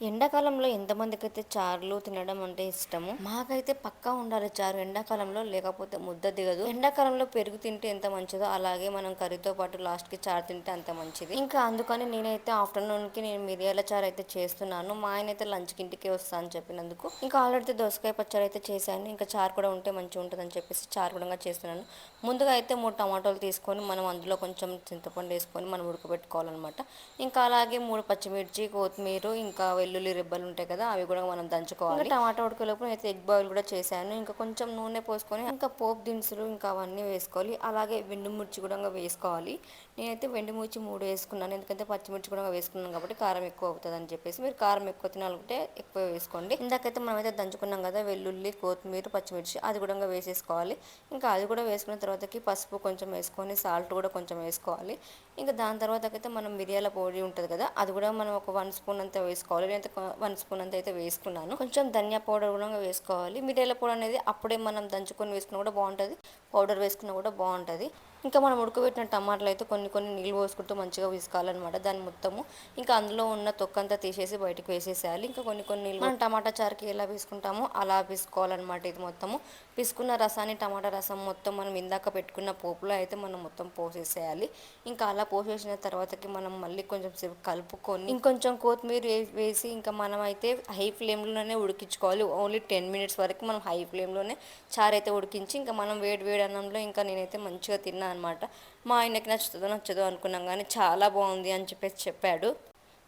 ఎండాకాలంలో ఎంతమందికైతే చారులు తినడం అంటే ఇష్టము. మాకైతే పక్కా ఉండాలి చారు ఎండాకాలంలో, లేకపోతే ముద్ద దిగదు. ఎండాకాలంలో పెరుగు తింటే ఎంత మంచిదో అలాగే మనం కర్రీతో పాటు లాస్ట్కి చారు తింటే అంత మంచిది. ఇంకా అందుకని నేనైతే ఆఫ్టర్నూన్కి నేను మిరియాల చారు అయితే చేస్తున్నాను. మా ఆయన అయితే లంచ్కి ఇంటికి వస్తా అని చెప్పినందుకు ఇంకా ఆల్రెడీ దోసకాయ పచ్చడి అయితే చేశాను. ఇంకా చారు కూడా ఉంటే మంచిగా ఉంటుందని చెప్పేసి చారు కూడా చేస్తున్నాను. ముందుగా అయితే 3 టమాటోలు తీసుకొని మనం అందులో కొంచెం చింతపండు వేసుకొని మనం ఉడకబెట్టుకోవాలన్నమాట. ఇంకా అలాగే 3 పచ్చిమిర్చి, కొత్తిమీర, ఇంకా వెల్లుల్లి రెబ్బలు ఉంటాయి కదా, అవి కూడా మనం దంచుకోవాలి. ఇంకా టమాటా ఉడకలోపు నేనైతే ఎగ్ బాయిల్ కూడా చేశాను. ఇంకా కొంచెం నూనె పోసుకొని ఇంకా పోపు దినుసులు ఇంకా అవన్నీ వేసుకోవాలి. అలాగే మిర్చి కూడా వేసుకోవాలి. నేనైతే మిర్చి 3 వేసుకున్నాను, ఎందుకంటే పచ్చిమిర్చి కూడా వేసుకున్నాను కాబట్టి కారం ఎక్కువ అవుతుంది అని చెప్పేసి. మీరు కారం ఎక్కువ తినాలంటే ఎక్కువ వేసుకోండి. ఇందాకైతే మనమైతే దంచుకున్నాం కదా వెల్లుల్లి, కొత్తిమీర, పచ్చిమిర్చి, అది కూడా వేసేసుకోవాలి. ఇంకా అది కూడా వేసుకున్న తర్వాతకి పసుపు కొంచెం వేసుకొని సాల్ట్ కూడా కొంచెం వేసుకోవాలి. ఇంకా దాని తర్వాతకైతే మనం మిరియాల పొడి ఉంటుంది కదా, అది కూడా మనం ఒక 1 స్పూన్ అంతా వేసుకోవాలి. నేనైతే 1 స్పూన్ అంతా అయితే వేసుకున్నాను. కొంచెం ధనియా పౌడర్ కూడా వేసుకోవాలి. మిరియాల పొడి అనేది అప్పుడే మనం దంచుకొని వేసుకున్నా కూడా బాగుంటుంది, పౌడర్ వేసుకున్నా కూడా బాగుంటుంది. ఇంకా మనం ఉడకబెట్టిన టమాటాలు అయితే కొన్ని కొన్ని నీళ్ళు పోసుకుంటూ మంచిగా వేసుకోవాలన్నమాట దాన్ని మొత్తము. ఇంకా అందులో ఉన్న తొక్కంతా తీసేసి బయటకు వేసేసేయాలి. ఇంకా కొన్ని కొన్ని నీళ్ళు మనం టమాటా చారుకి ఎలా వేసుకుంటామో అలా వేసుకోవాలన్నమాట. ఇది మొత్తము పిసుకున్న రసాన్ని, టమాటా రసం మొత్తం మనం ఇందాక పెట్టుకున్న పోపులో అయితే మనం మొత్తం పోసేసేయాలి. ఇంకా అలా పోసేసిన తర్వాతకి మనం మళ్ళీ కొంచెం సేపు కలుపుకొని ఇంకొంచెం కొత్తిమీర వేసి ఇంకా మనం అయితే హై ఫ్లేమ్లోనే ఉడికించుకోవాలి. ఓన్లీ 10 మినిట్స్ వరకు మనం హై ఫ్లేమ్లోనే చారు అయితే ఉడికించి ఇంకా మనం వేడి వేడి అన్నంలో ఇంకా నేనైతే మంచిగా తిన్నాను అనమాట. మా ఆయనకి నచ్చుతుందో నచ్చదో అనుకున్నాం కానీ చాలా బాగుంది అని చెప్పేసి చెప్పాడు.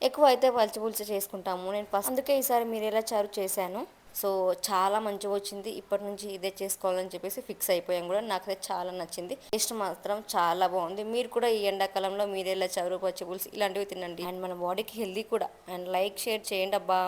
ఎక్కువ అయితే పచ్చి పులుసు చేసుకుంటాము. నేను అందుకే ఈసారి మీరు ఎలా చారు చేశాను. సో చాలా మంచిగా వచ్చింది. ఇప్పటి నుంచి ఇదే చేసుకోవాలని చెప్పేసి ఫిక్స్ అయిపోయాం కూడా. నాకైతే చాలా నచ్చింది. టేస్ట్ మాత్రం చాలా బాగుంది. మీరు కూడా ఈ ఎండాకాలంలో మీరేలా చారు, పచ్చి పులుసు ఇలాంటివి తినండి. అండ్ మన బాడీకి హెల్దీ కూడా. అండ్ లైక్, షేర్ చేయండి అబ్బా.